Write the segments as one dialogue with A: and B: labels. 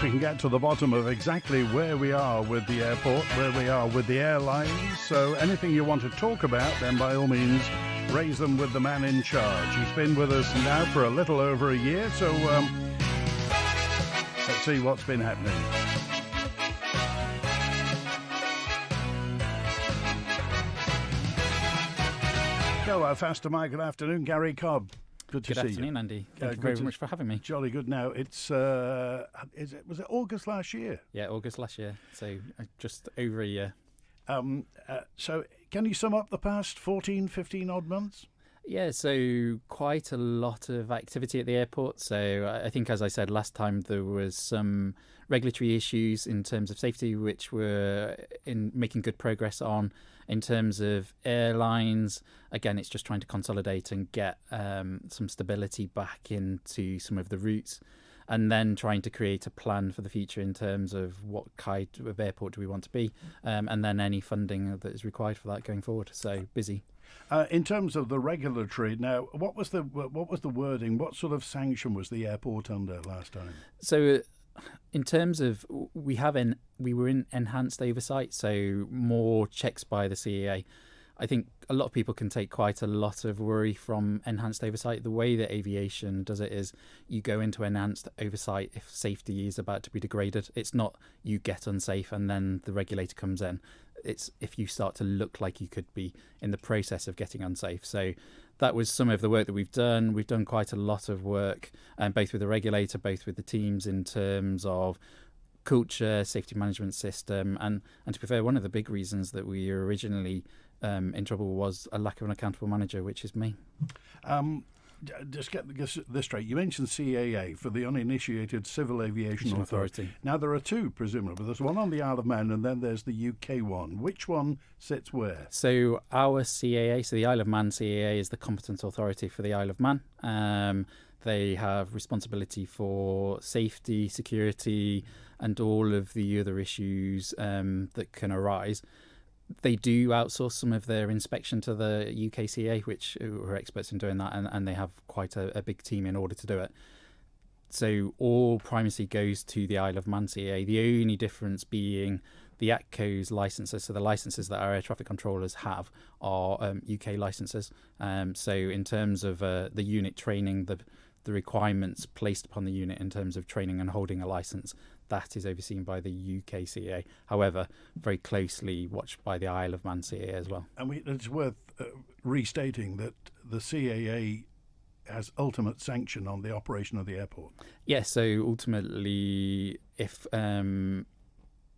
A: We can get to the bottom of exactly where we are with the airport, where we are with the airlines. So anything you want to talk about, then by all means, raise them with the man in charge. He's been with us now for a little over a year, so let's see what's been happening. So, Faster Mike, good afternoon. Gary Cobb. Good to see you.
B: Good afternoon, Andy. Thank you very much for having me.
A: Jolly good. Now, it's was it August last year?
B: Yeah, August last year. So just over a year.
A: So can you sum up the past 14, 15 odd months?
B: Yeah, so quite a lot of activity at the airport. So I think, as I said last time, there was some regulatory issues in terms of safety, which we're in making good progress on. In terms of airlines, again, it's just trying to consolidate and get some stability back into some of the routes, and then trying to create a plan for the future in terms of what kind of airport do we want to be, and then any funding that is required for that going forward. So busy.
A: In terms of the regulatory, now, what was the wording? What sort of sanction was the airport under last time?
B: So, in terms of we were in enhanced oversight, so more checks by the CAA. I think a lot of people can take quite a lot of worry from enhanced oversight. The way that aviation does it is you go into enhanced oversight if safety is about to be degraded. It's not you get unsafe and then the regulator comes in. It's if you start to look like you could be in the process of getting unsafe. So that was some of the work that we've done. We've done quite a lot of work, both with the regulator, both with the teams in terms of culture, safety management system, and to be fair, one of the big reasons that we were originally in trouble was a lack of an accountable manager, which is me.
A: Just get this straight. You mentioned CAA for the Uninitiated Civil Aviation Authority. Now, there are two, presumably. There's one on the Isle of Man and then there's the UK one. Which one sits where?
B: So our CAA, so the Isle of Man CAA, is the competent authority for the Isle of Man. They have responsibility for safety, security, and all of the other issues that can arise. They do outsource some of their inspection to the UKCA, which are experts in doing that, and they have quite a big team in order to do it. So all primacy goes to the Isle of Man CAA. The only difference being the ATCO's licences, so the licences that our air traffic controllers have are UK licences. So in terms of the unit training, the requirements placed upon the unit in terms of training and holding a licence, that is overseen by the UK CAA. However, very closely watched by the Isle of Man CAA as well.
A: And it's worth restating that the CAA has ultimate sanction on the operation of the airport.
B: Yes, so ultimately, if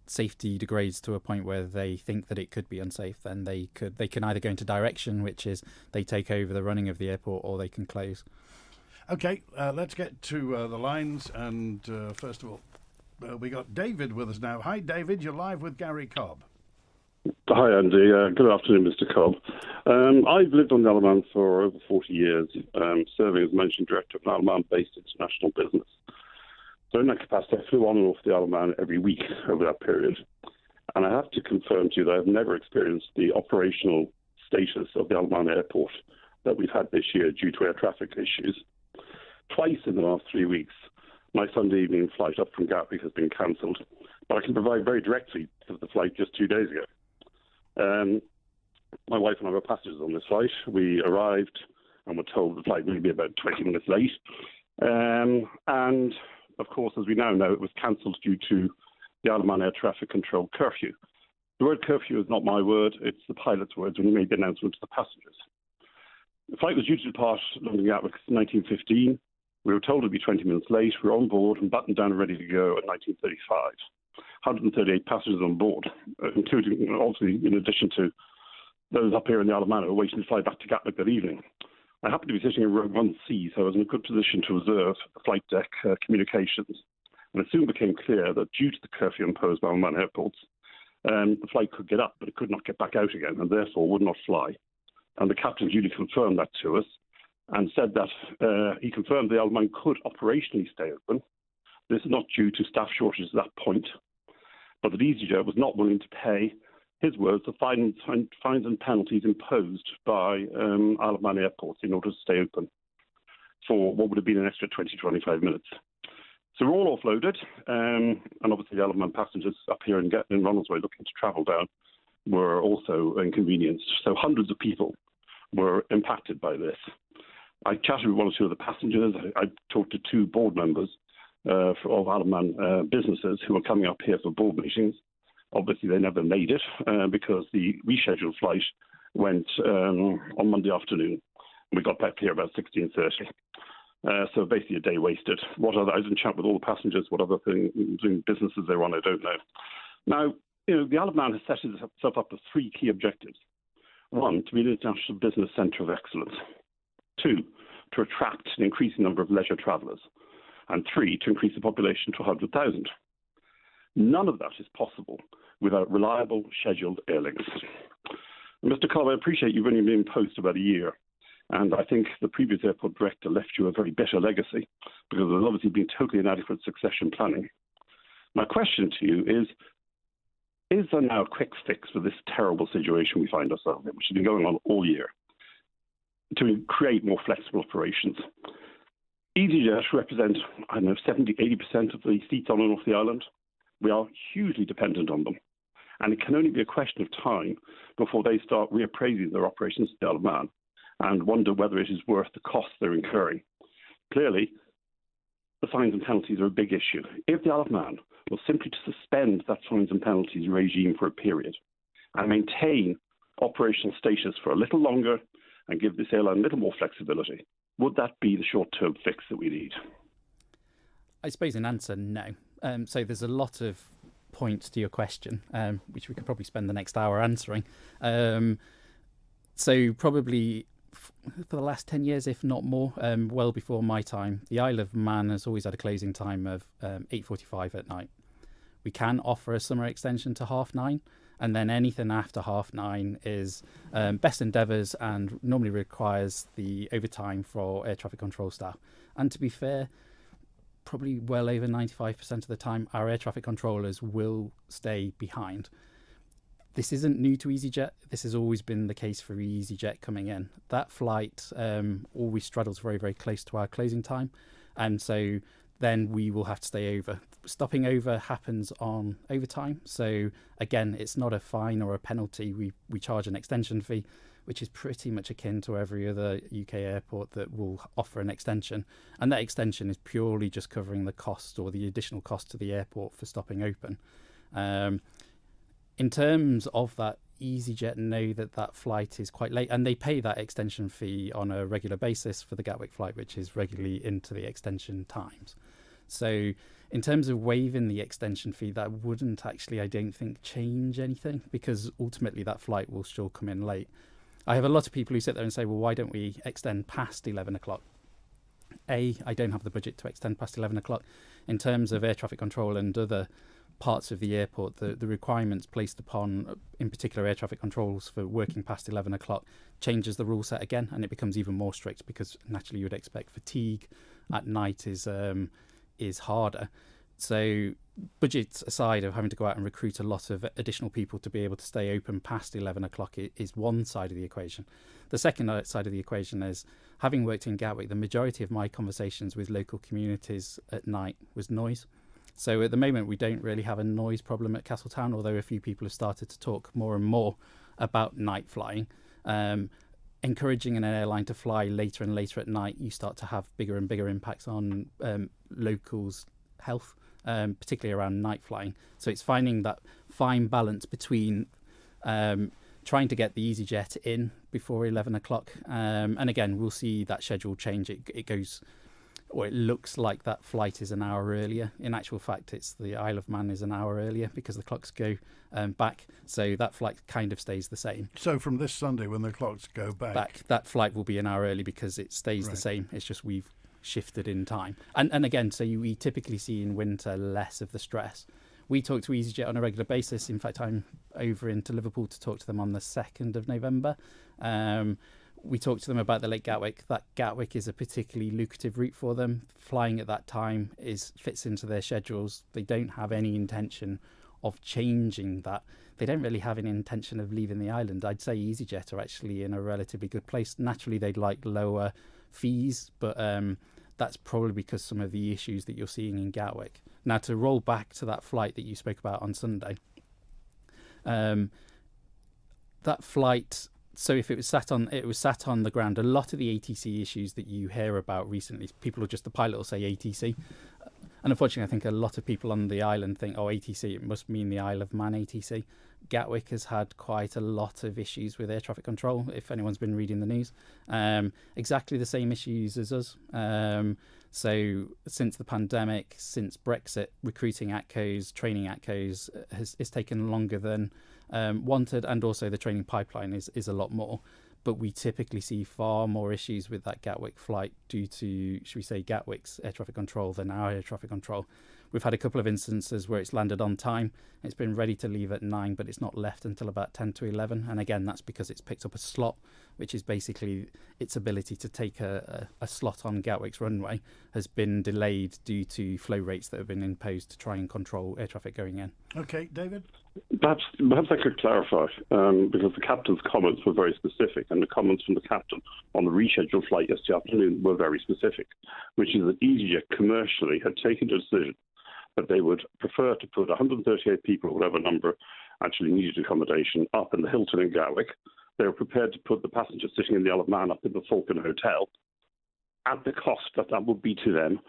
B: safety degrades to a point where they think that it could be unsafe, then they can either go into direction, which is they take over the running of the airport, or they can close.
A: Okay, let's get to the lines, and first of all, we got David with us now. Hi, David. You're live with Gary Cobb.
C: Hi, Andy. Good afternoon, Mr. Cobb. I've lived on the Isle of Man for over 40 years, serving as Managing Director of an Isle of Man-based international business. So in that capacity, I flew on and off the Isle of Man every week over that period. And I have to confirm to you that I've never experienced the operational status of the Isle of Man airport that we've had this year due to air traffic issues. Twice in the last 3 weeks, my Sunday evening flight up from Gatwick has been cancelled, but I can provide very directly to the flight just 2 days ago. My wife and I were passengers on this flight. We arrived and were told the flight would be about 20 minutes late. And, of course, as we now know, it was cancelled due to the Isle of Man air traffic control curfew. The word curfew is not my word. It's the pilot's words when he made the announcement to the passengers. The flight was due to depart London Gatwick in 1915. We were told it'd be 20 minutes late. We were on board and buttoned down and ready to go at 1935. 138 passengers on board, including, obviously, in addition to those up here in the Isle of Man who were waiting to fly back to Gatwick that evening. I happened to be sitting in row 1C, so I was in a good position to observe the flight deck communications. And it soon became clear that due to the curfew imposed by Isle of Man airports, the flight could get up, but it could not get back out again, and therefore would not fly. And the captain duly confirmed that to us, and said that he confirmed the Isle of Man could operationally stay open. This is not due to staff shortages at that point, but that EasyJet was not willing to pay, his words, the fines and penalties imposed by Isle of Man airports in order to stay open for what would have been an extra 20 to 25 minutes. So we're all offloaded, and obviously the Isle of Man passengers up here in Ronaldsway looking to travel down were also inconvenienced. So hundreds of people were impacted by this. I chatted with one or two of the passengers. I talked to two board members of Isle of Man businesses who were coming up here for board meetings. Obviously, they never made it because the rescheduled flight went on Monday afternoon. We got back here about 16:30. So basically a day wasted. I didn't chat with all the passengers, what other businesses they were on, I don't know. Now, the Isle of Man has set itself up with three key objectives. One, to be an international business centre of excellence. Two, to attract an increasing number of leisure travellers. And three, to increase the population to 100,000. None of that is possible without reliable scheduled air links. Mr. Cobb, I appreciate you've only been in post about a year. And I think the previous airport director left you a very bitter legacy because there's obviously been totally inadequate succession planning. My question to you is there now a quick fix for this terrible situation we find ourselves in, which has been going on all year, to create more flexible operations? EasyJet represent, 70, 80% of the seats on and off the island. We are hugely dependent on them. And it can only be a question of time before they start reappraising their operations to the Isle of Man and wonder whether it is worth the cost they're incurring. Clearly, the fines and penalties are a big issue. If the Isle of Man was simply to suspend that fines and penalties regime for a period and maintain operational status for a little longer and give this airline a little more flexibility, would that be the short-term fix that we need?
B: I suppose in answer, no. So there's a lot of points to your question, which we could probably spend the next hour answering. So probably for the last 10 years, if not more, well before my time, the Isle of Man has always had a closing time of 8:45 at night. We can offer a summer extension to 9:30, and then anything after 9:30 is best endeavours and normally requires the overtime for air traffic control staff. And to be fair, probably well over 95% of the time, our air traffic controllers will stay behind. This isn't new to EasyJet. This has always been the case for EasyJet coming in. That flight always straddles very, very close to our closing time. And so then we will have to stay over. Stopping over happens on overtime. So again, it's not a fine or a penalty. We charge an extension fee, which is pretty much akin to every other UK airport that will offer an extension. And that extension is purely just covering the cost or the additional cost to the airport for stopping open. In terms of that, EasyJet know that flight is quite late, and they pay that extension fee on a regular basis for the Gatwick flight, which is regularly into the extension times. So in terms of waiving the extension fee, that wouldn't actually, I don't think, change anything, because ultimately that flight will still come in late. I have a lot of people who sit there and say, well, why don't we extend past 11 o'clock? I don't have the budget to extend past 11 o'clock. In terms of air traffic control and other parts of the airport, the requirements placed upon, in particular, air traffic controls for working past 11 o'clock changes the rule set again, and it becomes even more strict because naturally you would expect fatigue at night is harder. So budgets aside of having to go out and recruit a lot of additional people to be able to stay open past 11 o'clock is one side of the equation. The second side of the equation is, having worked in Gatwick, the majority of my conversations with local communities at night was noise. So at the moment, we don't really have a noise problem at Castletown, although a few people have started to talk more and more about night flying. Encouraging an airline to fly later and later at night, you start to have bigger and bigger impacts on locals' health, particularly around night flying. So it's finding that fine balance between trying to get the EasyJet in before 11 o'clock. And again, we'll see that schedule change. It goes... or it looks like that flight is an hour earlier. In actual fact, it's the Isle of Man is an hour earlier because the clocks go back. So that flight kind of stays the same.
A: So from this Sunday, when the clocks go back,
B: that flight will be an hour early because it stays the same. It's just we've shifted in time. And again, so we typically see in winter less of the stress. We talk to EasyJet on a regular basis. In fact, I'm over into Liverpool to talk to them on the 2nd of November. We talked to them about the Lake Gatwick. That Gatwick is a particularly lucrative route for them. Flying at that time fits into their schedules. They don't have any intention of changing that. They don't really have any intention of leaving the island. I'd say EasyJet are actually in a relatively good place. Naturally, they'd like lower fees, but that's probably because some of the issues that you're seeing in Gatwick. Now, to roll back to that flight that you spoke about on Sunday, that flight, so if it was sat on the ground. A lot of the ATC issues that you hear about recently, the pilot will say ATC. And unfortunately, I think a lot of people on the island think, oh, ATC, it must mean the Isle of Man ATC. Gatwick has had quite a lot of issues with air traffic control, if anyone's been reading the news. Exactly the same issues as us. So since the pandemic, since Brexit, recruiting ATCOs, training ATCOs has taken longer than wanted, and also the training pipeline is a lot more. But we typically see far more issues with that Gatwick flight due to, should we say, Gatwick's air traffic control than our air traffic control. We've had a couple of instances where it's landed on time. It's been ready to leave at 9, but it's not left until about 10 to 11. And again, that's because it's picked up a slot, which is basically its ability to take a slot on Gatwick's runway has been delayed due to flow rates that have been imposed to try and control air traffic going in.
A: Okay, David?
C: Perhaps I could clarify, because the captain's comments were very specific, and the comments from the captain on the rescheduled flight yesterday afternoon were very specific, which is that EasyJet commercially had taken a decision that they would prefer to put 138 people, whatever number actually needed accommodation, up in the Hilton in Gatwick. They were prepared to put the passengers sitting in the Isle of Man up in the Falcon Hotel. At the cost that would be to them,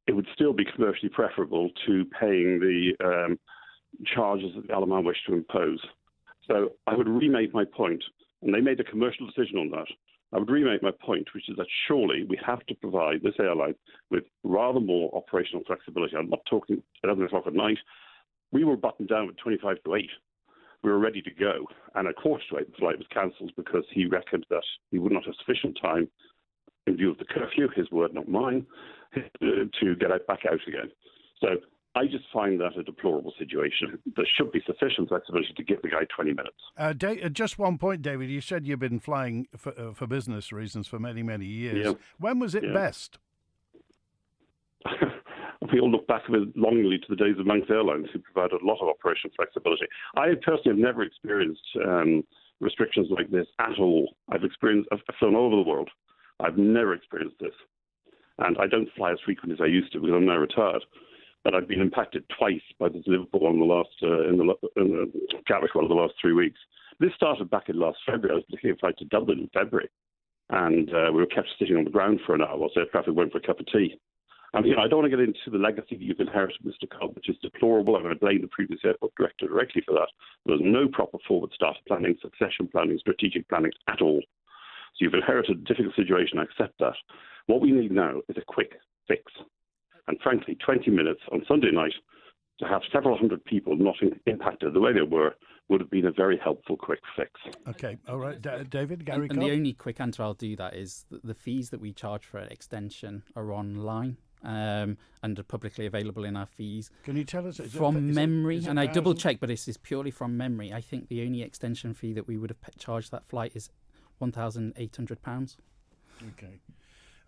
C: it would still be commercially preferable to paying the charges that the Isle of Man wish to impose. So I would remake my point, and they made a commercial decision on that. I would remake my point, which is that surely we have to provide this airline with rather more operational flexibility. I'm not talking 11 o'clock at night. We were buttoned down at 25 to 8. We were ready to go. And at quarter to 8, the flight was cancelled because he reckoned that he would not have sufficient time, in view of the curfew, his word, not mine, to get back out again. So I just find that a deplorable situation. There should be sufficient flexibility to give the guy 20 minutes.
A: Just one point, David. You said you've been flying for business reasons for many, many years.
C: Yeah.
A: When was it best?
C: We all look back longingly to the days of Manx Airlines, who provided a lot of operational flexibility. I personally have never experienced restrictions like this at all. I've flown all over the world. I've never experienced this. And I don't fly as frequently as I used to because I'm now retired. But I've been impacted twice by this Liverpool in the Gatwick one of the last 3 weeks. This started back in last February. I was looking at a flight to Dublin in February, and we were kept sitting on the ground for an hour whilst air traffic went for a cup of tea. And I don't want to get into the legacy that you've inherited, Mr. Cobb, which is deplorable. I'm going to blame the previous airport director directly for that. There was no proper forward staff planning, succession planning, strategic planning at all. So you've inherited a difficult situation. I accept that. What we need now is a quick fix. And frankly, 20 minutes on Sunday night to have several hundred people not impacted the way they were would have been a very helpful quick fix.
A: Okay, all right. David, Gary
B: And the only quick answer I'll do that is the fees that we charge for an extension are online and are publicly available in our fees.
A: Can you tell us?
B: From memory, and I double-checked, but this is purely from memory. I think the only extension fee that we would have charged that flight is £1,800.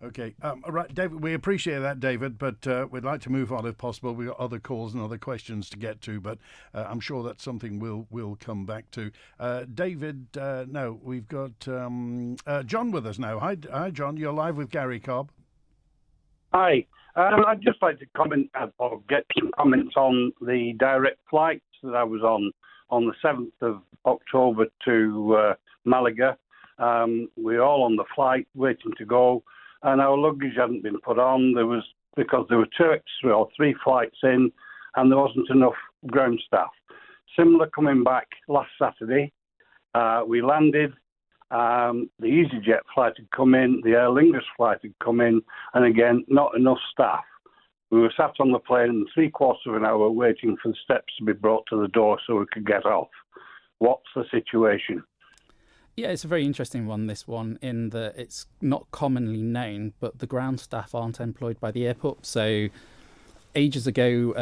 A: Okay. All right, David, we appreciate that, David, but we'd like to move on if possible. We've got other calls and other questions to get to, but I'm sure that's something we'll come back to. David, no, we've got John with us now. Hi, John. You're live with Gary Cobb.
D: Hi. I'd just like to comment or get some comments on the direct flights that I was on the 7th of October to Malaga. We were all on the flight waiting to go, and our luggage hadn't been put on. Because there were 2 or 3 flights in, and there wasn't enough ground staff. Similar coming back last Saturday. We landed. The EasyJet flight had come in, the Aer Lingus flight had come in, and again, not enough staff. We were sat on the plane 3/4 of an hour waiting for the steps to be brought to the door so we could get off. What's the situation?
B: Yeah, it's a very interesting one, this one, in that it's not commonly known, but the ground staff aren't employed by the airport. So ages ago,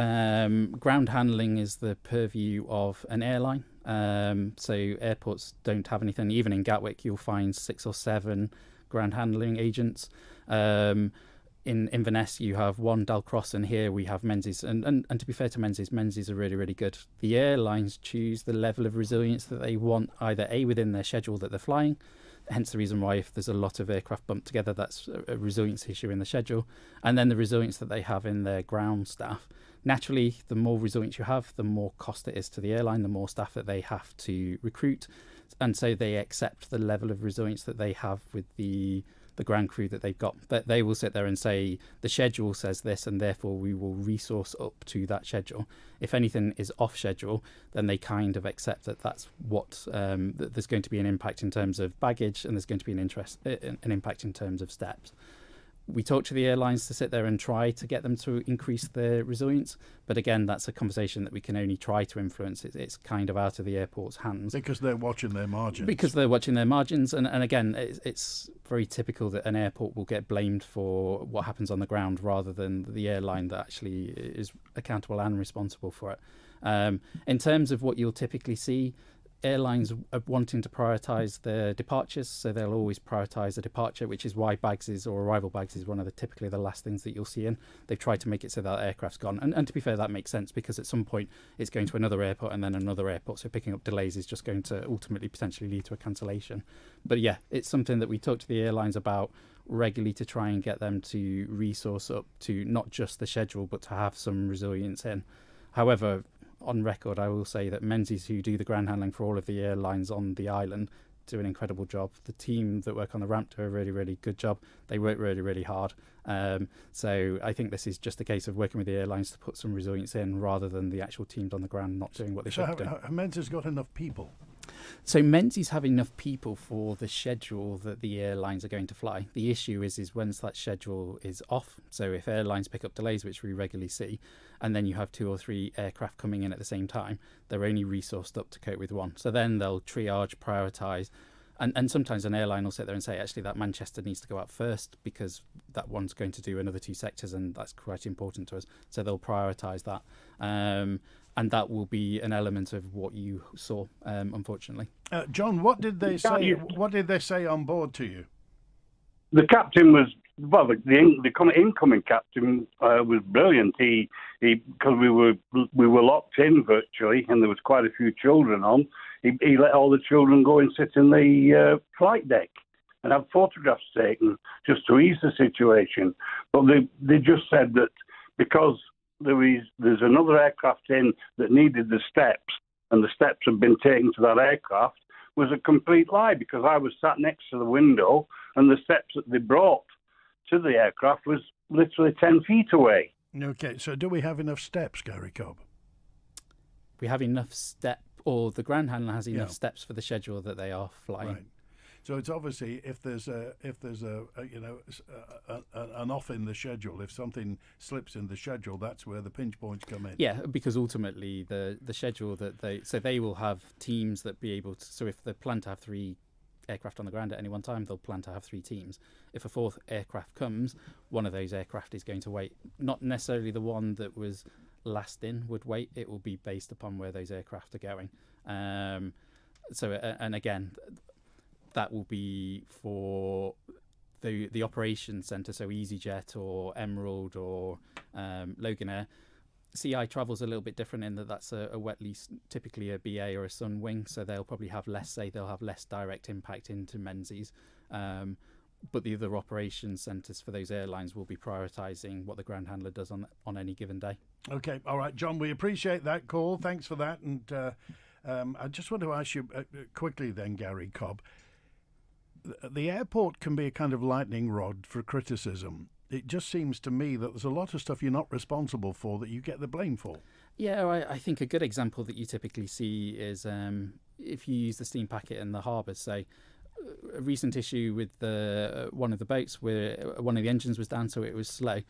B: ground handling is the purview of an airline. So airports don't have anything. Even in Gatwick, you'll find 6 or 7 ground handling agents. In Inverness, you have one Dalcross, and here we have Menzies. And to be fair to Menzies are really, really good. The airlines choose the level of resilience that they want, either A, within their schedule that they're flying, hence the reason why if there's a lot of aircraft bumped together, that's a resilience issue in the schedule. And then the resilience that they have in their ground staff. Naturally, the more resilience you have, the more cost it is to the airline, the more staff that they have to recruit. And so they accept the level of resilience that they have with the ground crew that they've got. But they will sit there and say, the schedule says this, and therefore we will resource up to that schedule. If anything is off schedule, then they kind of accept that that's what, that there's going to be an impact in terms of baggage, and there's going to be an impact in terms of steps. We talk to the airlines to sit there and try to get them to increase their resilience. But again, that's a conversation that we can only try to influence. It's kind of out of the airport's hands.
A: Because they're watching their margins.
B: And again, it's very typical that an airport will get blamed for what happens on the ground rather than the airline that actually is accountable and responsible for it. In terms of what you'll typically see, airlines are wanting to prioritise their departures, so they'll always prioritise a departure, which is why bags or arrival bags is one of typically the last things that you'll see in. They've tried to make it so that aircraft's gone. And to be fair, that makes sense because at some point it's going to another airport and then another airport, so picking up delays is just going to ultimately potentially lead to a cancellation. But yeah, it's something that we talk to the airlines about regularly to try and get them to resource up to not just the schedule, but to have some resilience in. However, on record, I will say that Menzies, who do the ground handling for all of the airlines on the island, do an incredible job. The team that work on the ramp do a really, really good job. They work really, really hard. So I think this is just a case of working with the airlines to put some resilience in rather than the actual teams on the ground not doing what they should be doing.
A: So Menzies got enough people?
B: So Menzies have enough people for the schedule that the airlines are going to fly. The issue is once that schedule is off, so if airlines pick up delays, which we regularly see, and then you have 2 or 3 aircraft coming in at the same time, they're only resourced up to cope with one. So then they'll triage, prioritise, and sometimes an airline will sit there and say, actually, that Manchester needs to go out first because that one's going to do another 2 sectors, and that's quite important to us. So they'll prioritise that. And that will be an element of what you saw, unfortunately.
A: John, what did they say? What did they say on board to you?
D: The captain was the incoming captain was brilliant. He because we were locked in virtually, and there was quite a few children on. He let all the children go and sit in the flight deck and have photographs taken just to ease the situation. But they just said that because there's another aircraft in that needed the steps, and the steps had been taken to that aircraft, was a complete lie, because I was sat next to the window and the steps that they brought to the aircraft was literally 10 feet away.
A: Okay, so do we have enough steps, Gary Cobb?
B: We have enough or the ground handler has enough steps for the schedule that they are flying.
A: Right. So it's obviously if there's an off in the schedule, if something slips in the schedule, that's where the pinch points come in.
B: Yeah, because ultimately the schedule that they will have teams that be able to. So if they plan to have 3 aircraft on the ground at any one time, they'll plan to have 3 teams. If a 4th aircraft comes, one of those aircraft is going to wait. Not necessarily the one that was last in would wait. It will be based upon where those aircraft are going. And again, that will be for the operations centre, so EasyJet or Emerald or Loganair. CI travels a little bit different in that that's a wet lease, typically a BA or a Sunwing, so they'll probably have less direct impact into Menzies. But the other operations centres for those airlines will be prioritising what the ground handler does on any given day.
A: Okay, all right, John, we appreciate that call. Thanks for that. And I just want to ask you quickly then, Gary Cobb, the airport can be a kind of lightning rod for criticism. It just seems to me that there's a lot of stuff you're not responsible for that you get the blame for.
B: Yeah, I think a good example that you typically see is if you use the steam packet in the harbours. Say, a recent issue with one of the boats where one of the engines was down, so it was slow.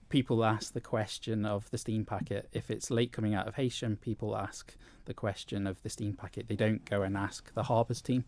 B: People ask the question of the steam packet. If it's late coming out of Heysham, people ask the question of the steam packet. They don't go and ask the harbours team.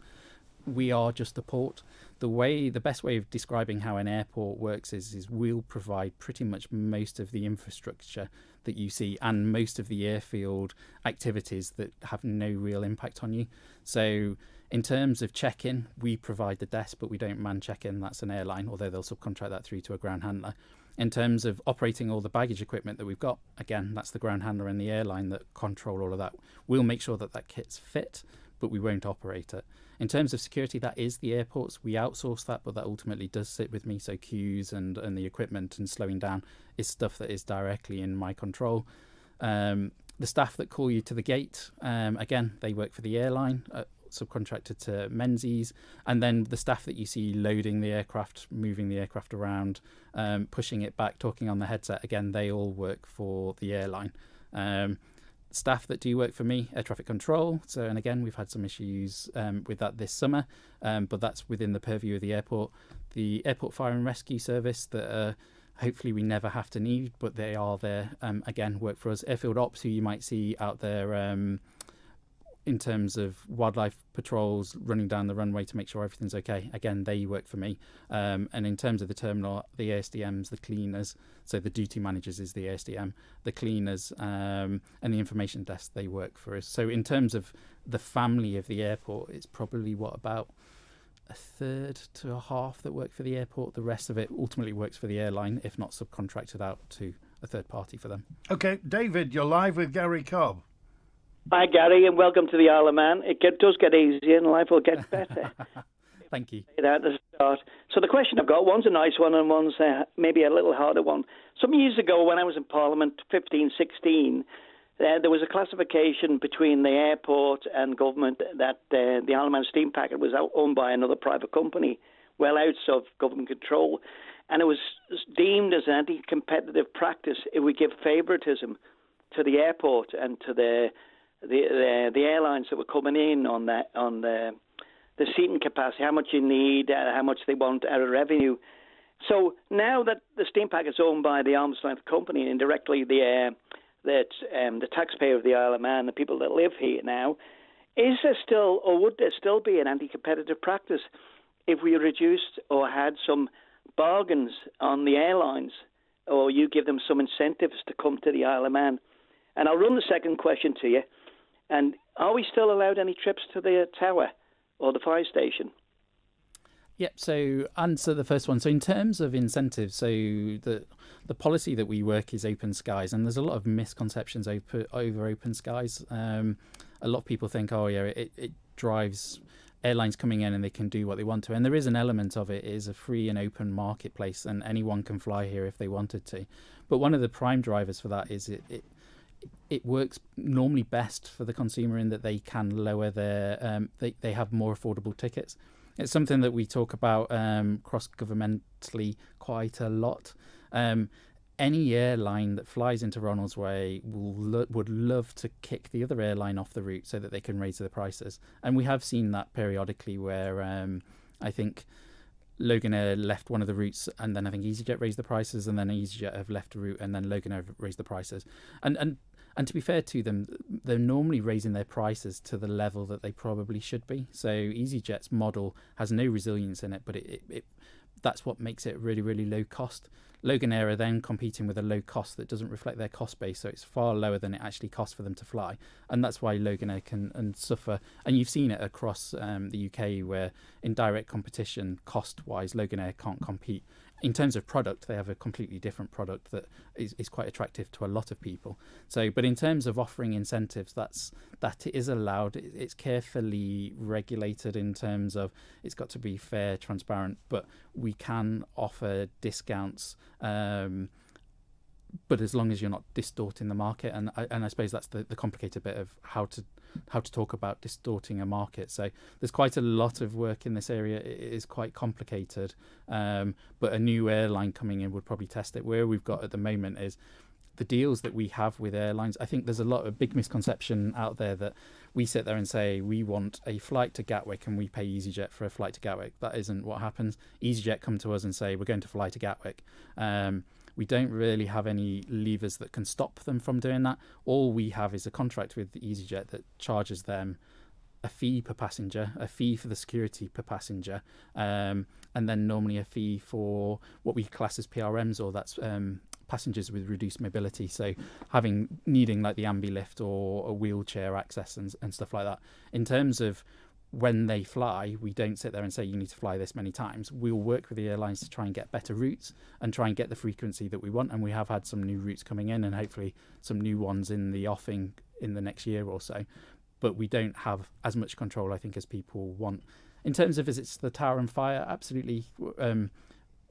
B: We are just a port. The best way of describing how an airport works is we'll provide pretty much most of the infrastructure that you see and most of the airfield activities that have no real impact on you. So in terms of check-in, we provide the desk, but we don't man check-in. That's an airline, although they'll subcontract that through to a ground handler. In terms of operating all the baggage equipment that we've got, again, that's the ground handler and the airline that control all of that. We'll make sure that kit's fit, but we won't operate it. In terms of security, that is the airports. We outsource that, but that ultimately does sit with me. So queues and the equipment and slowing down is stuff that is directly in my control. The staff that call you to the gate, again, they work for the airline, subcontracted to Menzies. And then the staff that you see loading the aircraft, moving the aircraft around, pushing it back, talking on the headset, again, they all work for the airline. Staff that do work for me, air traffic control. So, and again, we've had some issues with that this summer, but that's within the purview of the airport. The airport fire and rescue service that hopefully we never have to need, but they are there, again, work for us. Airfield ops, who you might see out there in terms of wildlife patrols, running down the runway to make sure everything's okay. Again, they work for me. And in terms of the terminal, the ASDMs, the cleaners, so the duty managers is the ASDM, the cleaners, and the information desk, they work for us. So in terms of the family of the airport, it's probably about a third to a half that work for the airport. The rest of it ultimately works for the airline, if not subcontracted out to a third party for them. Okay,
A: David, you're live with Gary Cobb.
E: Hi, Gary, and welcome to the Isle of Man. It does get easier and life will get better.
B: Thank you.
E: At the start. So the question I've got, one's a nice one and one's maybe a little harder one. Some years ago when I was in Parliament, 15, 16, there was a classification between the airport and government that the Isle of Man steam packet was owned by another private company, well out of government control. And it was deemed as an anti-competitive practice if we give favouritism to the airport and to the airlines that were coming in on the seating capacity, how much you need, how much they want out of revenue. So now that the steam packet is owned by the arm's length company and indirectly the taxpayer of the Isle of Man, the people that live here now, is there still, or would there still be an anti-competitive practice if we reduced or had some bargains on the airlines, or you give them some incentives to come to the Isle of Man? And I'll run the second question to you. And are we still allowed any trips to the tower or the fire station?
B: Yep, so answer the first one. So in terms of incentives, so the policy that we work is open skies, and there's a lot of misconceptions over open skies. A lot of people think, oh yeah, it drives airlines coming in and they can do what they want to. And there is an element of it is a free and open marketplace, and anyone can fly here if they wanted to. But one of the prime drivers for that is it works normally best for the consumer in that they can lower their they have more affordable tickets. It's something that we talk about cross-governmentally quite a lot. Any airline that flies into Ronaldsway would love to kick the other airline off the route so that they can raise their prices. And we have seen that periodically where I think Loganair left one of the routes, and then I think EasyJet raised the prices, and then EasyJet have left a route, and then Loganair have raised the prices. And to be fair to them, they're normally raising their prices to the level that they probably should be. So EasyJet's model has no resilience in it, but that's what makes it really, really low cost. Loganair are then competing with a low cost that doesn't reflect their cost base, so it's far lower than it actually costs for them to fly. And that's why Loganair can suffer. And you've seen it across the UK where in direct competition, cost-wise, Loganair can't compete. In terms of product, they have a completely different product that is quite attractive to a lot of people. So, but in terms of offering incentives, that is allowed. It's carefully regulated in terms of it's got to be fair, transparent, but we can offer discounts. But as long as you're not distorting the market, and I suppose that's the complicated bit of how to talk about distorting a market. So there's quite a lot of work in this area. It is quite complicated, but a new airline coming in would probably test it. Where we've got at the moment is the deals that we have with airlines. I think there's a lot of big misconception out there that we sit there and say we want a flight to Gatwick and we pay EasyJet for a flight to Gatwick. That isn't what happens. EasyJet come to us and say we're going to fly to Gatwick. We don't really have any levers that can stop them from doing that. All we have is a contract with EasyJet that charges them a fee per passenger, a fee for the security per passenger, and then normally a fee for what we class as PRMs, or that's passengers with reduced mobility. So needing like the ambi lift or a wheelchair access and stuff like that. In terms of when they fly, we don't sit there and say you need to fly this many times. We'll work with the airlines to try and get better routes and try and get the frequency that we want. And we have had some new routes coming in and hopefully some new ones in the offing in the next year or so. but we don't have as much control, I think, as people want. In terms of visits to the tower and fire, absolutely.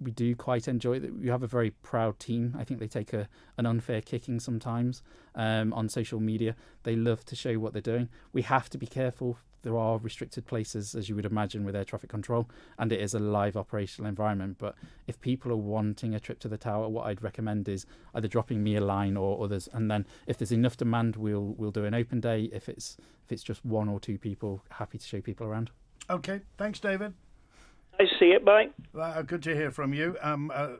B: We do quite enjoy that. We have a very proud team. I think they take an unfair kicking sometimes on social media. They love to show what they're doing. We have to be careful. There are restricted places, as you would imagine, with air traffic control, and it is a live operational environment. But if people are wanting a trip to the tower, what I'd recommend is either dropping me a line or others, and then if there's enough demand, we'll do an open day. If it's just one or two people, happy to show people around.
A: Okay, thanks, David.
E: I see it, bye.
A: Good to hear from you.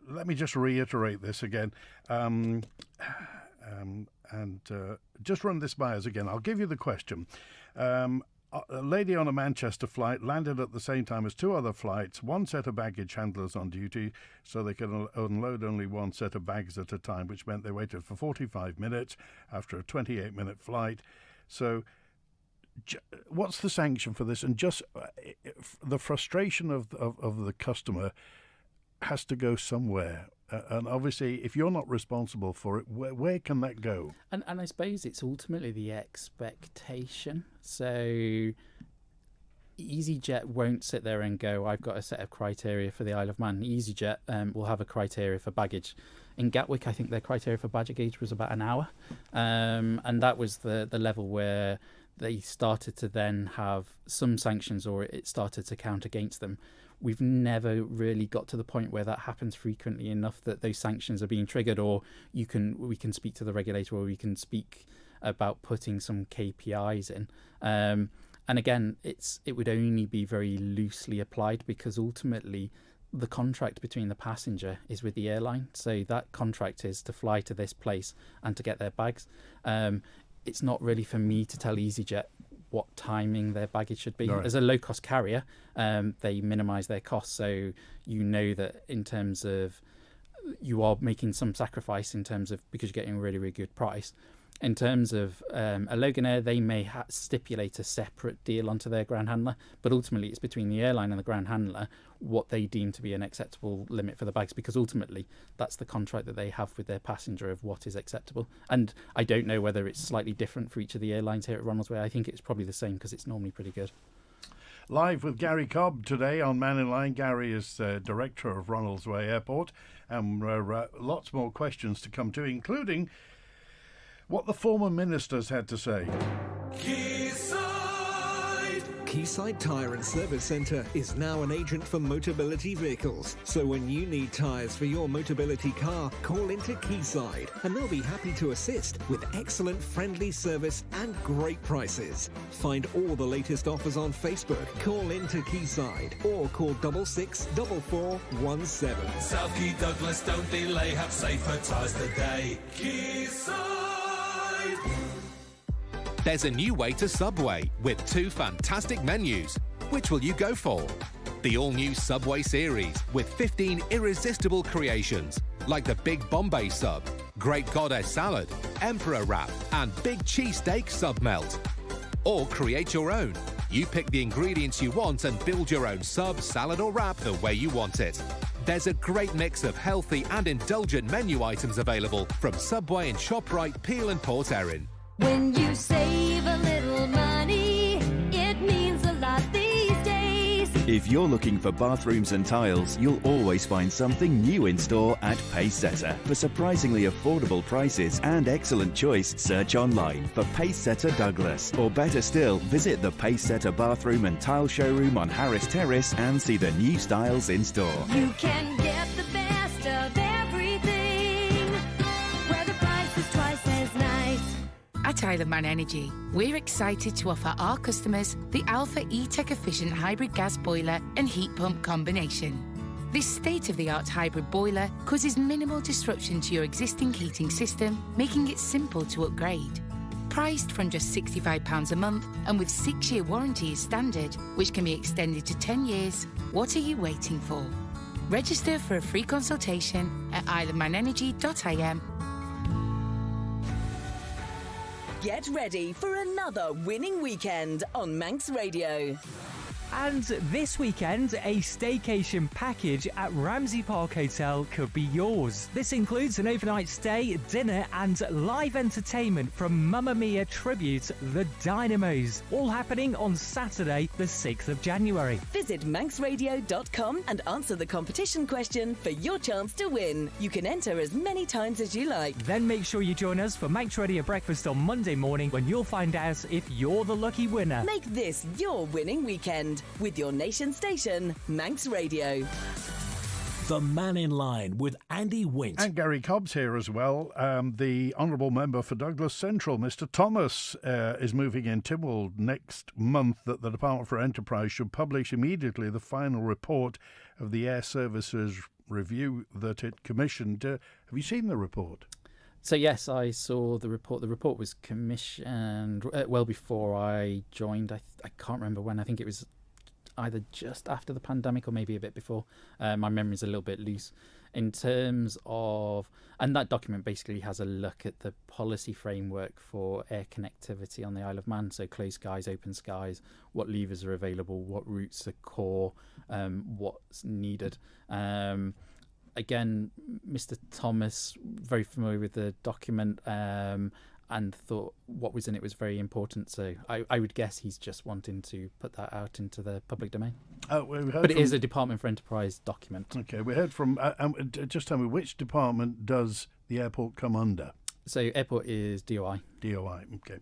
A: Let me just reiterate this again, and just run this by us again. I'll give you the question. A lady on a Manchester flight landed at the same time as two other flights, one set of baggage handlers on duty, so they could unload only one set of bags at a time, which meant they waited for 45 minutes after a 28-minute flight. So what's the sanction for this? And just the frustration of the customer has to go somewhere. And obviously, if you're not responsible for it, where can that go?
B: And I suppose it's ultimately the expectation. So EasyJet won't sit there and go, I've got a set of criteria for the Isle of Man. EasyJet will have a criteria for baggage. In Gatwick, I think their criteria for baggage was about an hour. And that was the level where they started to then have some sanctions, or it started to count against them. We've never really got to the point where that happens frequently enough that those sanctions are being triggered, or we can speak to the regulator, or we can speak about putting some KPIs in. And again, it would only be very loosely applied, because ultimately the contract between the passenger is with the airline. So that contract is to fly to this place and to get their bags. It's not really for me to tell EasyJet what timing their baggage should be. Right. As a low-cost carrier, they minimise their costs, so you know that in terms of you are making some sacrifice in terms of, because you're getting a really, really good price. In terms of a Loganair, they may stipulate a separate deal onto their ground handler, but ultimately it's between the airline and the ground handler what they deem to be an acceptable limit for the bags, because ultimately that's the contract that they have with their passenger of what is acceptable. And I don't know whether it's slightly different for each of the airlines here at Ronaldsway. I think it's probably the same, because it's normally pretty good.
A: Live with Gary Cobb today on Mannin Line. Gary is director of Ronaldsway Airport, and lots more questions to come to, including what the former ministers had to say.
F: Quayside Tyre and Service Centre is now an agent for Motability vehicles. So when you need tyres for your Motability car, call into Quayside and they'll be happy to assist with excellent friendly service and great prices. Find all the latest offers on Facebook. Call into Quayside or call 664417.
G: South Quay Douglas, don't delay, have safer tyres today. Quayside.
H: There's a new way to Subway with 2 fantastic menus. Which will you go for? The all-new Subway series with 15 irresistible creations like the Big Bombay Sub, Great Goddess Salad, Emperor Wrap and Big Cheesesteak Sub Melt. Or create your own. You pick the ingredients you want and build your own sub, salad or wrap the way you want it. There's a great mix of healthy and indulgent menu items available from Subway and ShopRite, Peel and Port Erin.
I: When you save a little money, it means a lot these days.
J: If you're looking for bathrooms and tiles, you'll always find something new in store at Pacesetter. For surprisingly affordable prices and excellent choice, search online for Pacesetter Douglas. Or better still, visit the Pacesetter Bathroom and Tile Showroom on Harris Terrace and see the new styles in store.
I: You can get the best of everything, where the price is twice as nice.
K: At Isle of Man Energy, we're excited to offer our customers the Alpha E-Tech efficient hybrid gas boiler and heat pump combination. This state-of-the-art hybrid boiler causes minimal disruption to your existing heating system, making it simple to upgrade. Priced from just £65 a month and with 6-year warranty as standard, which can be extended to 10 years, what are you waiting for? Register for a free consultation at isleofmanenergy.im.
L: Get ready for another winning weekend on Manx Radio. And this weekend, a staycation package at Ramsey Park Hotel could be yours. This includes an overnight stay, dinner and live entertainment from Mamma Mia tribute The Dynamos, all happening on Saturday the 6th of January.
M: Visit manxradio.com and answer the competition question for your chance to win. You can enter as many times as you like.
L: Then make sure you join us for Manx Radio Breakfast on Monday morning when you'll find out if you're the lucky winner.
M: Make this your winning weekend with your nation station, Manx Radio.
N: The Mannin Line with Andy Wint.
A: And Gary Cobb's here as well. The Honourable Member for Douglas Central, Mr Thomas, is moving in Tynwald next month that the Department for Enterprise should publish immediately the final report of the Air Services review that it commissioned. Have you seen the report?
B: So yes, I saw the report. The report was commissioned well before I joined. I can't remember when. I think it was either just after the pandemic or maybe a bit before. My memory's a little bit loose in terms of, and that document basically has a look at the policy framework for air connectivity on the Isle of Man. So closed skies, open skies, what levers are available, what routes are core, what's needed. Again, Mr Thomas, very familiar with the document, and thought what was in it was very important. So I would guess he's just wanting to put that out into the public domain. But it is a Department for Enterprise document.
A: Okay, we heard from, just tell me, which department does the airport come under?
B: So airport is DOI.
A: DOI, okay.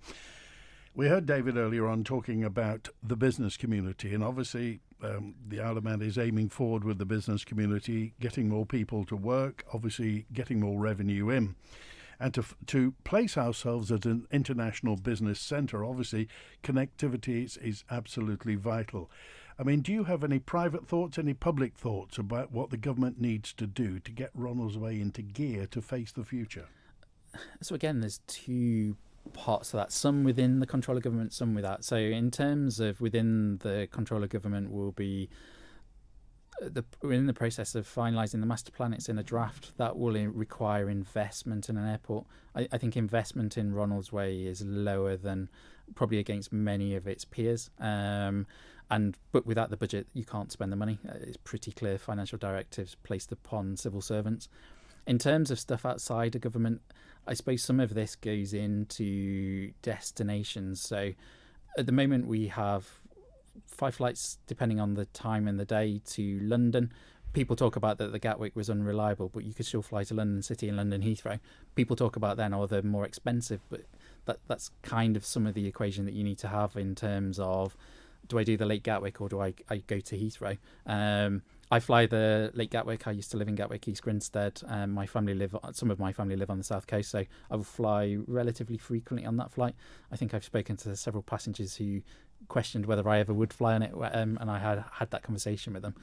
A: We heard David earlier on talking about the business community, and obviously the Isle of Man is aiming forward with the business community, getting more people to work, obviously getting more revenue in. And to place ourselves as an international business centre, obviously connectivity is absolutely vital. I mean, do you have any private thoughts, any public thoughts about what the government needs to do to get Ronaldsway into gear to face the future?
B: So again, there's two parts to that, some within the control of government, some without. So in terms of within the control of government, we're in the process of finalising the master plan. It's in a draft that will require investment in an airport. I think investment in Ronaldsway is lower than probably against many of its peers. But without the budget, you can't spend the money. It's pretty clear financial directives placed upon civil servants. In terms of stuff outside of government, I suppose some of this goes into destinations. So at the moment we have 5 flights, depending on the time in the day, to London. People talk about that the Gatwick was unreliable, but you could still fly to London City and London Heathrow. People talk about then, they're more expensive, but that's kind of some of the equation that you need to have in terms of, do I do the Lake Gatwick or do I go to Heathrow? I fly the Lake Gatwick. I used to live in Gatwick, East Grinstead. Some of my family live on the south coast, so I will fly relatively frequently on that flight. I think I've spoken to several passengers who questioned whether I ever would fly on it, and I had that conversation with them.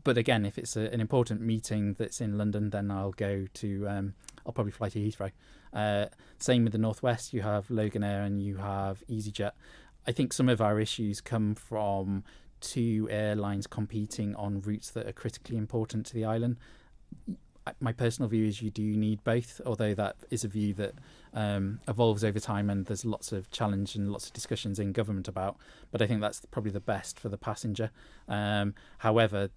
B: But again, if it's an important meeting that's in London, then I'll probably fly to Heathrow. Same with the Northwest. You have Logan Air and you have EasyJet. I think some of our issues come from 2 airlines competing on routes that are critically important to the island. My personal view is you do need both, although that is a view that evolves over time, and there's lots of challenge and lots of discussions in government about, but I think that's probably the best for the passenger. However,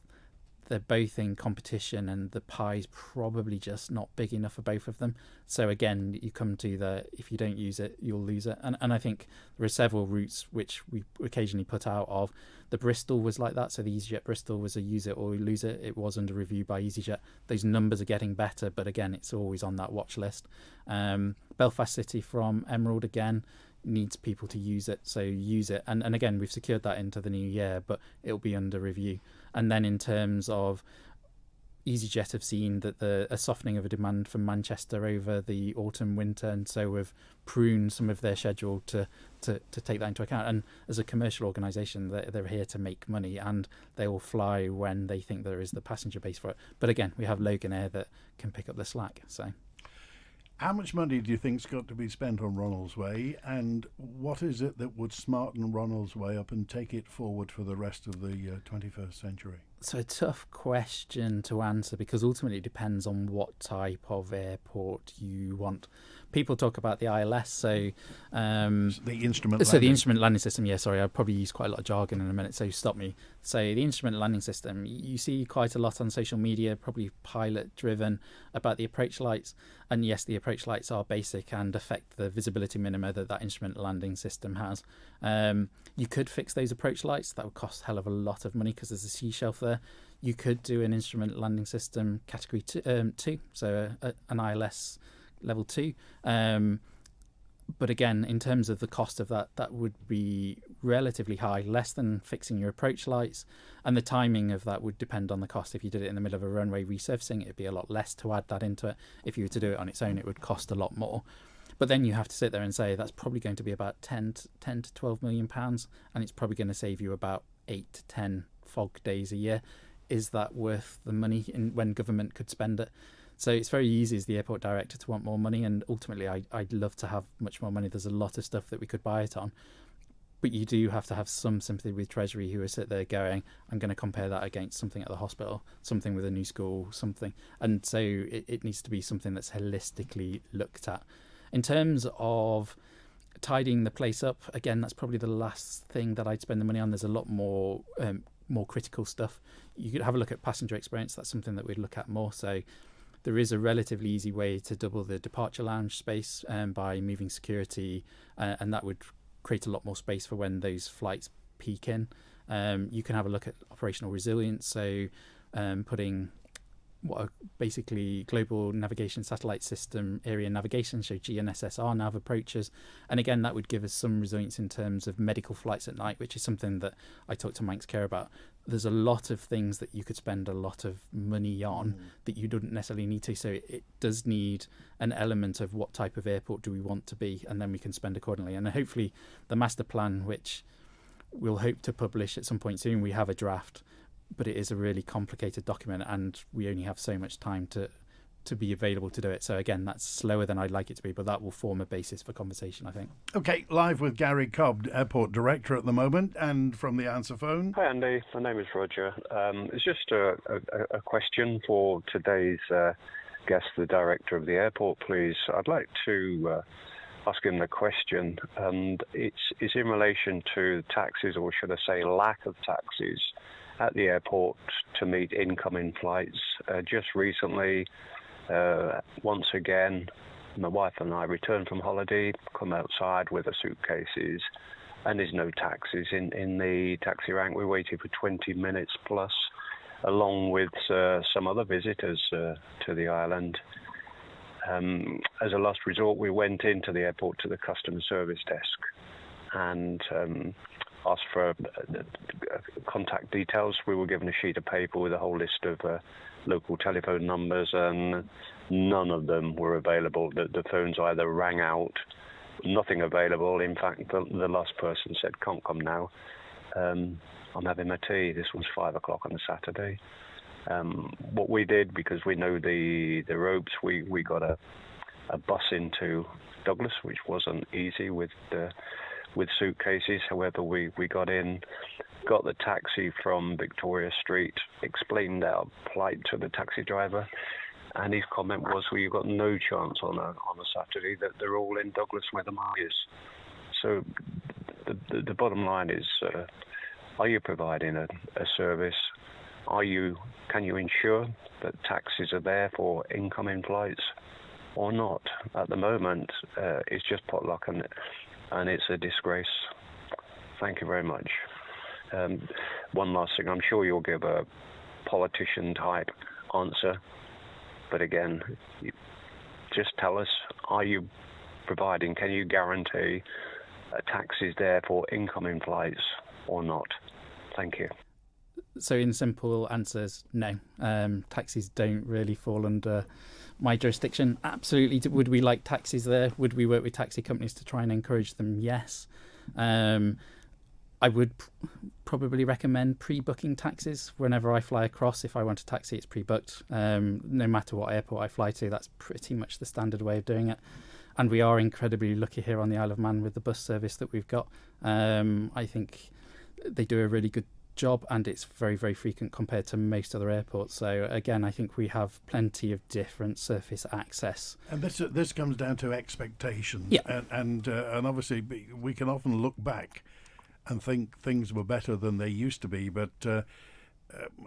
B: they're both in competition and the pie's probably just not big enough for both of them. So again, you come to if you don't use it, you'll lose it. And I think there are several routes which we occasionally put out of. The Bristol was like that. So the EasyJet Bristol was a use it or lose it. It was under review by EasyJet. Those numbers are getting better, but again, it's always on that watch list. Belfast City from Emerald, again, needs people to use it, so use it. And again, we've secured that into the new year, but it'll be under review. And then in terms of EasyJet, have seen that a softening of a demand from Manchester over the autumn winter, and so have pruned some of their schedule to take that into account. And as a commercial organisation, they're here to make money, and they will fly when they think there is the passenger base for it. But again, we have Logan Air that can pick up the slack. So
A: how much money do you think's got to be spent on Ronaldsway, and what is it that would smarten Ronaldsway up and take it forward for the rest of the 21st century?
B: So a tough question to answer because ultimately it depends on what type of airport you want. People talk about the ILS, so
A: the instrument.
B: So the instrument landing system. Yeah, sorry, I'll probably use quite a lot of jargon in a minute, so stop me. So the instrument landing system, you see quite a lot on social media, probably pilot-driven, about the approach lights. And yes, the approach lights are basic and affect the visibility minima that instrument landing system has. You could fix those approach lights. That would cost a hell of a lot of money because there's a sea shelf there. You could do an instrument landing system category 2, so an ILS level 2. But again, in terms of the cost of that would be relatively high, less than fixing your approach lights. And the timing of that would depend on the cost. If you did it in the middle of a runway resurfacing, it'd be a lot less to add that into it. If you were to do it on its own, it would cost a lot more. But then you have to sit there and say that's probably going to be about 10 to 12 million pounds, and it's probably going to save you about 8 to 10 fog days a year. Is that worth the money when government could spend it? So it's very easy as the airport director to want more money, and ultimately I'd love to have much more money. There's a lot of stuff that we could buy it on. But you do have to have some sympathy with Treasury, who are sit there going, I'm going to compare that against something at the hospital, something with a new school, something. And so it needs to be something that's holistically looked at. In terms of tidying the place up, again, that's probably the last thing that I'd spend the money on. There's a lot more critical stuff. You could have a look at passenger experience. That's something that we'd look at more. So there is a relatively easy way to double the departure lounge space by moving security, and that would create a lot more space for when those flights peak in. You can have a look at operational resilience, so putting what are basically global navigation satellite system area navigation, so GNSS nav approaches. And again, that would give us some resilience in terms of medical flights at night, which is something that I talk to Manx Care about. There's a lot of things that you could spend a lot of money on that you don't necessarily need to. So it does need an element of what type of airport do we want to be, and then we can spend accordingly. And hopefully the master plan, which we'll hope to publish at some point soon, we have a draft, but it is a really complicated document and we only have so much time to be available to do it. So again, that's slower than I'd like it to be, but that will form a basis for conversation, I think.
A: Okay, live with Gary Cobb, Airport Director at the moment, and from the answer phone.
O: Hi Andy, my name is Roger. It's just a question for today's guest, the Director of the airport, please. I'd like to ask him the question, and it's in relation to taxis, or should I say lack of taxis, at the airport to meet incoming flights. Just recently, once again, my wife and I returned from holiday, come outside with our suitcases, and there's no taxis in the taxi rank. We waited for 20 minutes plus, along with some other visitors to the island. As a last resort, we went into the airport to the customer service desk and asked for contact details. We were given a sheet of paper with a whole list of local telephone numbers, and none of them were available. The phones either rang out, nothing available. In fact, the last person said, "Can't come now. I'm having my tea." This was 5 o'clock on a Saturday. What we did, because we know the ropes, we got a bus into Douglas, which wasn't easy with suitcases. However, we got in, got the taxi from Victoria Street, explained our plight to the taxi driver, and his comment was, "Well, you've got no chance on a Saturday, that they're all in Douglas where the money is." So the bottom line is, are you providing a service? Can you ensure that taxis are there for incoming flights or not? At the moment, it's just potluck, and it's a disgrace. Thank you very much. One last thing, I'm sure you'll give a politician-type answer, but again, just tell us, are you providing, can you guarantee taxis there for incoming flights or not? Thank you.
B: So in simple answers, no. Taxis don't really fall under my jurisdiction. Absolutely. Would we like taxis there? Would we work with taxi companies to try and encourage them? Yes. I would probably recommend pre-booking taxis whenever I fly across. If I want a taxi, it's pre-booked. No matter what airport I fly to, that's pretty much the standard way of doing it. And we are incredibly lucky here on the Isle of Man with the bus service that we've got. I think they do a really good job, and it's very, very frequent compared to most other airports. So again, I think we have plenty of different surface access.
A: And this comes down to expectations.
B: Yeah.
A: And obviously we can often look back and think things were better than they used to be, but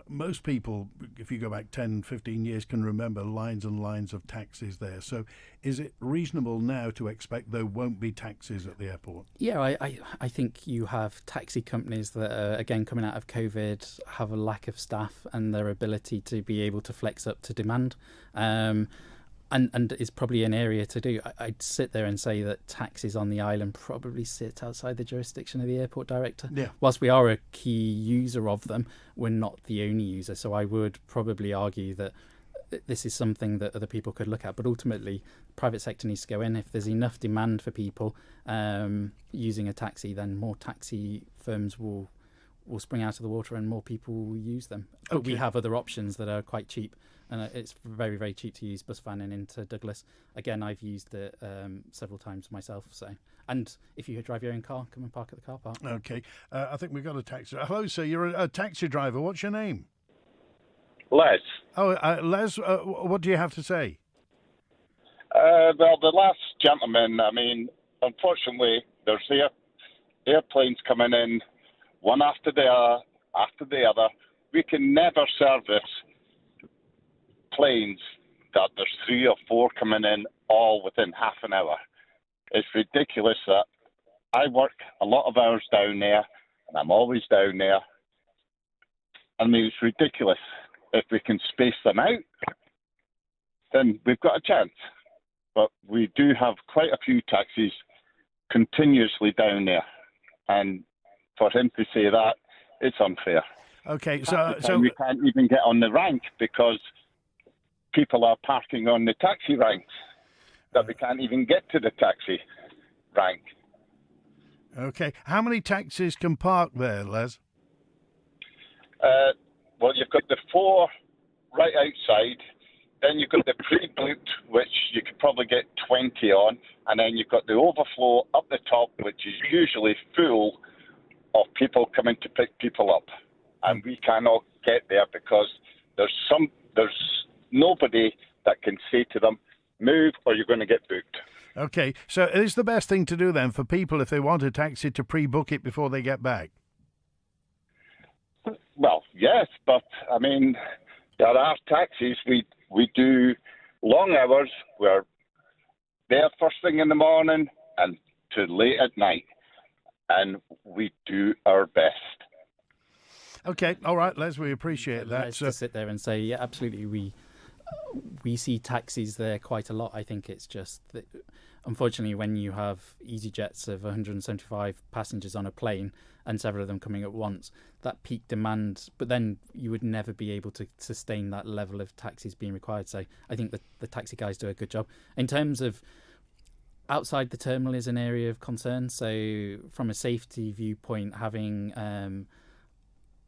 A: most people, if you go back 10, 15 years, can remember lines and lines of taxis there. So is it reasonable now to expect there won't be taxis at the airport?
B: Yeah, I think you have taxi companies that are, again, coming out of COVID, have a lack of staff and their ability to be able to flex up to demand. And is probably an area to do. I'd sit there and say that taxis on the island probably sit outside the jurisdiction of the airport director.
A: Yeah.
B: Whilst we are a key user of them, we're not the only user. So I would probably argue that this is something that other people could look at. But ultimately, private sector needs to go in. If there's enough demand for people using a taxi, then more taxi firms will spring out of the water and more people will use them. But we have other options that are quite cheap. And it's very, very cheap to use bus vanning into Douglas. Again, I've used it several times myself. And if you drive your own car, come and park at the car park.
A: Okay. I think we've got a taxi. Hello, sir. You're a taxi driver. What's your name?
P: Les.
A: Oh, Les, what do you have to say?
P: Well, the last gentleman, I mean, unfortunately, there's airplanes coming in one after the other. We can never service planes that there's 3 or 4 coming in all within half an hour. It's ridiculous that I work a lot of hours down there and I'm always down there. I mean, it's ridiculous. If we can space them out, then we've got a chance. But we do have quite a few taxis continuously down there. And for him to say that, it's unfair.
A: Okay, so
P: we can't even get on the rank because people are parking on the taxi ranks that we can't even get to the taxi rank.
A: Okay. How many taxis can park there, Les?
P: Well, you've got the 4 right outside. Then you've got the pre-booked, which you could probably get 20 on. And then you've got the overflow up the top, which is usually full of people coming to pick people up. And we cannot get there because there's nobody that can say to them, move or you're going to get booked.
A: Okay, so is the best thing to do then for people, if they want a taxi, to pre-book it before they get back?
P: Well, yes, but I mean, there are taxis. We do long hours. We're there first thing in the morning and to late at night, and we do our best.
A: Okay, all right, Les, we appreciate that.
B: Let's just sit there and say, yeah, absolutely, we see taxis there quite a lot. I think it's just that, unfortunately, when you have EasyJets of 175 passengers on a plane and several of them coming at once, that peak demand, but then you would never be able to sustain that level of taxis being required. So I think that the taxi guys do a good job. In terms of outside the terminal is an area of concern. So from a safety viewpoint, having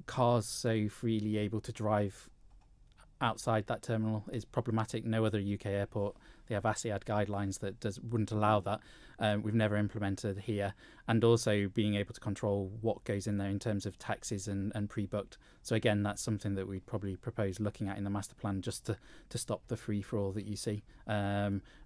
B: cars so freely able to drive outside that terminal is problematic. No other UK airport, they have ASIAD guidelines that wouldn't allow that. We've never implemented here. And also being able to control what goes in there in terms of taxis and pre-booked. So again, that's something that we'd probably propose looking at in the master plan, just to stop the free-for-all that you see,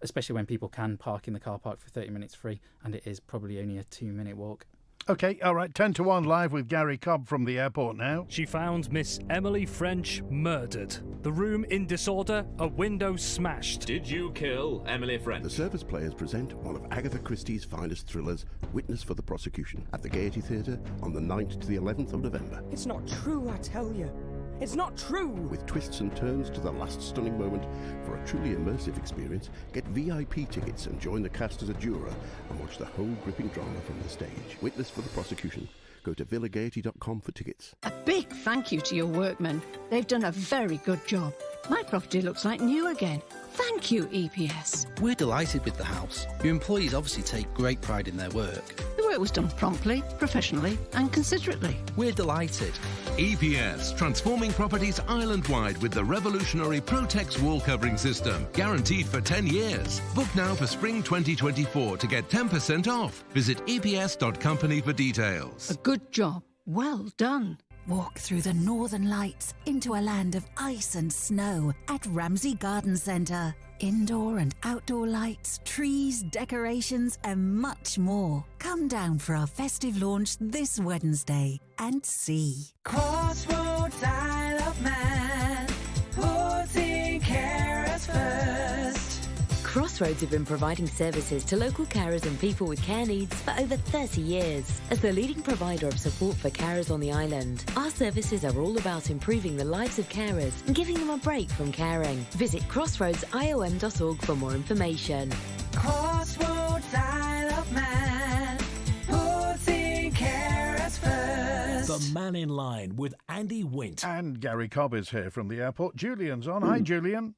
B: especially when people can park in the car park for 30 minutes free, and it is probably only a 2-minute walk.
A: Okay, all right, 10 to 1 live with Gary Cobb from the airport now.
N: She found Miss Emily French murdered. The room in disorder, a window smashed.
Q: Did you kill Emily French?
R: The Service Players present one of Agatha Christie's finest thrillers, Witness for the Prosecution, at the Gaiety Theatre on the 9th to the 11th of November.
S: It's not true, I tell you. It's not true!
R: With twists and turns to the last stunning moment, for a truly immersive experience, get VIP tickets and join the cast as a juror and watch the whole gripping drama from the stage. Witness for the Prosecution. Go to villagaiety.com for tickets.
T: A big thank you to your workmen. They've done a very good job. My property looks like new again. Thank you, EPS.
U: We're delighted with the house. Your employees obviously take great pride in their work.
T: The work was done promptly, professionally and considerately.
U: We're delighted.
V: EPS, transforming properties island-wide with the revolutionary Protex wall covering system, guaranteed for 10 years. Book now for spring 2024 to get 10% off. Visit eps.company for details.
T: A good job. Well done.
C: Walk through the northern lights into a land of ice and snow at Ramsey Garden Centre. Indoor and outdoor lights, trees, decorations and much more. Come down for our festive launch this Wednesday and see.
D: Crossroads Isle of Man, putting carers first.
W: Crossroads have been providing services to local carers and people with care needs for over 30 years. As the leading provider of support for carers on the island, our services are all about improving the lives of carers and giving them a break from caring. Visit crossroadsiom.org for more information.
D: Crossroads Isle of Man, putting carers first.
X: The Mannin Line with Andy Wint.
A: And Gary Cobb is here from the airport. Julian's on. Hi, Julian.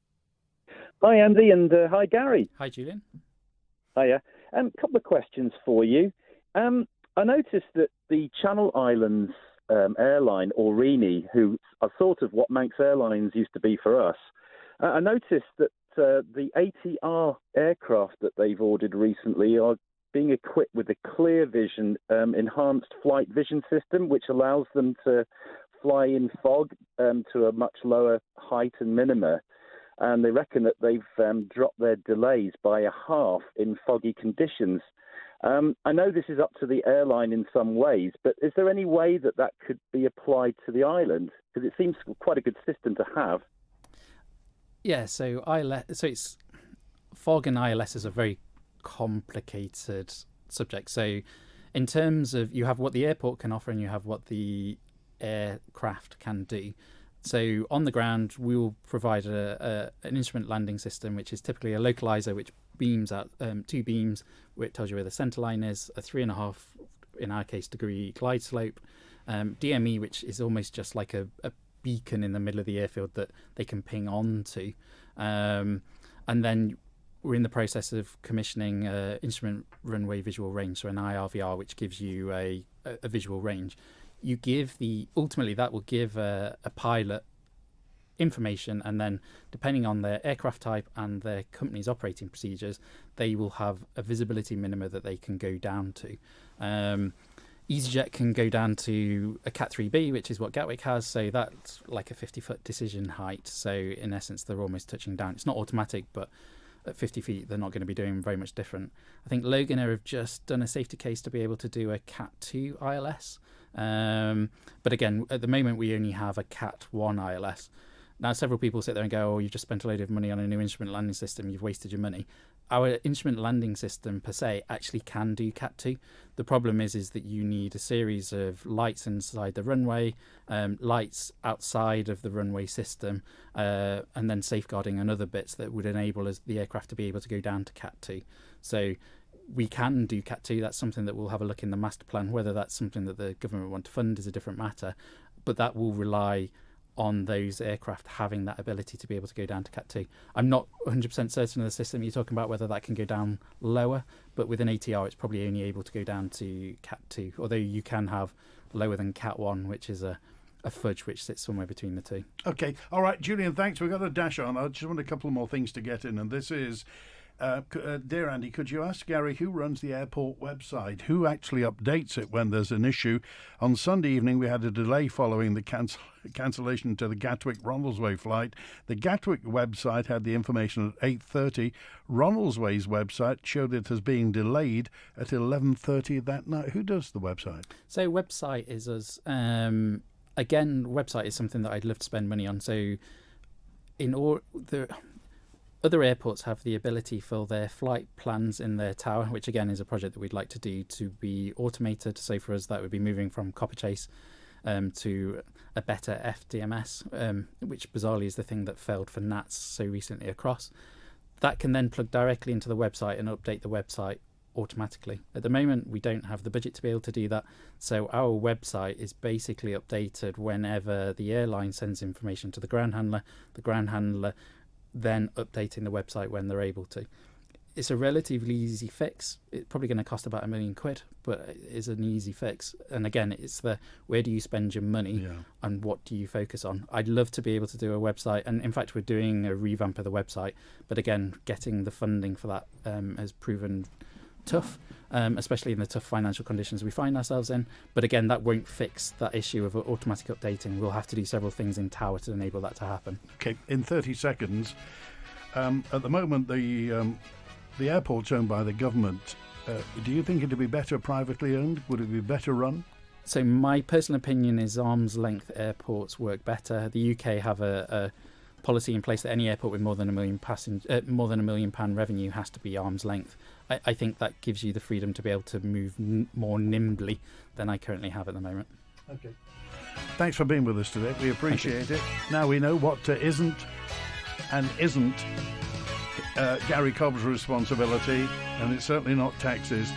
Y: Hi, Andy, and hi, Gary.
B: Hi, Julian.
Y: Hiya. Couple of questions for you. I noticed that the Channel Islands airline, Aurigny, who are sort of what Manx Airlines used to be for us, I noticed that the ATR aircraft that they've ordered recently are being equipped with a clear vision enhanced flight vision system, which allows them to fly in fog to a much lower height and minima. And they reckon that they've dropped their delays by a half in foggy conditions. I know this is up to the airline in some ways, but is there any way that that could be applied to the island? Because it seems quite a good system to have.
B: Yeah, so it's fog and ILS is a very complicated subject. So in terms of, you have what the airport can offer and you have what the aircraft can do. So on the ground, we will provide an instrument landing system, which is typically a localizer, which beams out 2 beams, where it tells you where the centre line is, a 3.5, in our case, degree glide slope, DME, which is almost just like a beacon in the middle of the airfield that they can ping on to. And then we're in the process of commissioning instrument runway visual range, so an IRVR, which gives you a visual range. You give ultimately that will give a pilot information, and then depending on their aircraft type and their company's operating procedures, they will have a visibility minima that they can go down to. EasyJet can go down to a Cat 3B, which is what Gatwick has, so that's like a 50-foot decision height. So in essence, they're almost touching down. It's not automatic, but at 50 feet, they're not going to be doing very much different. I think Loganair have just done a safety case to be able to do a Cat 2 ILS. But again, at the moment, we only have a Cat 1 ILS. Now, several people sit there and go, oh, you've just spent a load of money on a new instrument landing system, you've wasted your money. Our instrument landing system, per se, actually can do Cat 2. The problem is that you need a series of lights inside the runway, lights outside of the runway system, and then safeguarding and other bits that would enable the aircraft to be able to go down to Cat 2. So we can do Cat 2. That's something that we'll have a look in the master plan. Whether that's something that the government want to fund is a different matter, but that will rely on those aircraft having that ability to be able to go down to Cat 2. I'm not 100% certain of the system you're talking about, whether that can go down lower, but with an ATR it's probably only able to go down to Cat 2, although you can have lower than Cat 1, which is a fudge which sits somewhere between the two.
A: Okay, all right, Julian, thanks. We've got a dash on. I just want a couple more things to get in, and this is dear Andy, could you ask Gary who runs the airport website? Who actually updates it when there's an issue? On Sunday evening, we had a delay following the cancellation to the Gatwick-Ronaldsway flight. The Gatwick website had the information at 8:30. Ronaldsway's website showed it as being delayed at 11:30 that night. Who does the website?
B: So website is us. Again, website is something that I'd love to spend money on. So in all the other airports have the ability for their flight plans in their tower, which again is a project that we'd like to do, to be automated. So for us, that would be moving from Copperchase to a better FDMS, which bizarrely is the thing that failed for NATS so recently across. That can then plug directly into the website and update the website automatically. At the moment, we don't have the budget to be able to do that, so our website is basically updated whenever the airline sends information to the ground handler then updating the website when they're able to. It's a relatively easy fix. It's probably going to cost about £1 million, but it is an easy fix. And again, it's where do you spend your money and what do you focus on? I'd love to be able to do a website, and in fact we're doing a revamp of the website, but again, getting the funding for that has proven tough, especially in the tough financial conditions we find ourselves in. But again, that won't fix that issue of automatic updating. We'll have to do several things in tower to enable that to happen.
A: Okay, in 30 seconds, at the moment the airport's owned by the government. Do you think it'd be better privately owned? Would it be better run?
B: So my personal opinion is arm's length airports work better. The UK have a policy in place that any airport with more than £1 million revenue has to be arm's length. I think that gives you the freedom to be able to move more nimbly than I currently have at the moment.
A: Okay. Thanks for being with us today. We appreciate it. Now we know what isn't Gary Cobb's responsibility, and it's certainly not taxes.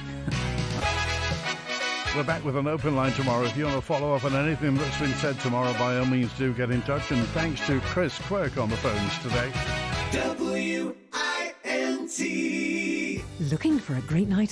A: We're back with an open line tomorrow. If you want to follow up on anything that's been said tomorrow, by all means do get in touch. And thanks to Chris Quirk on the phones today.
D: WINT.
E: Looking for a great night out?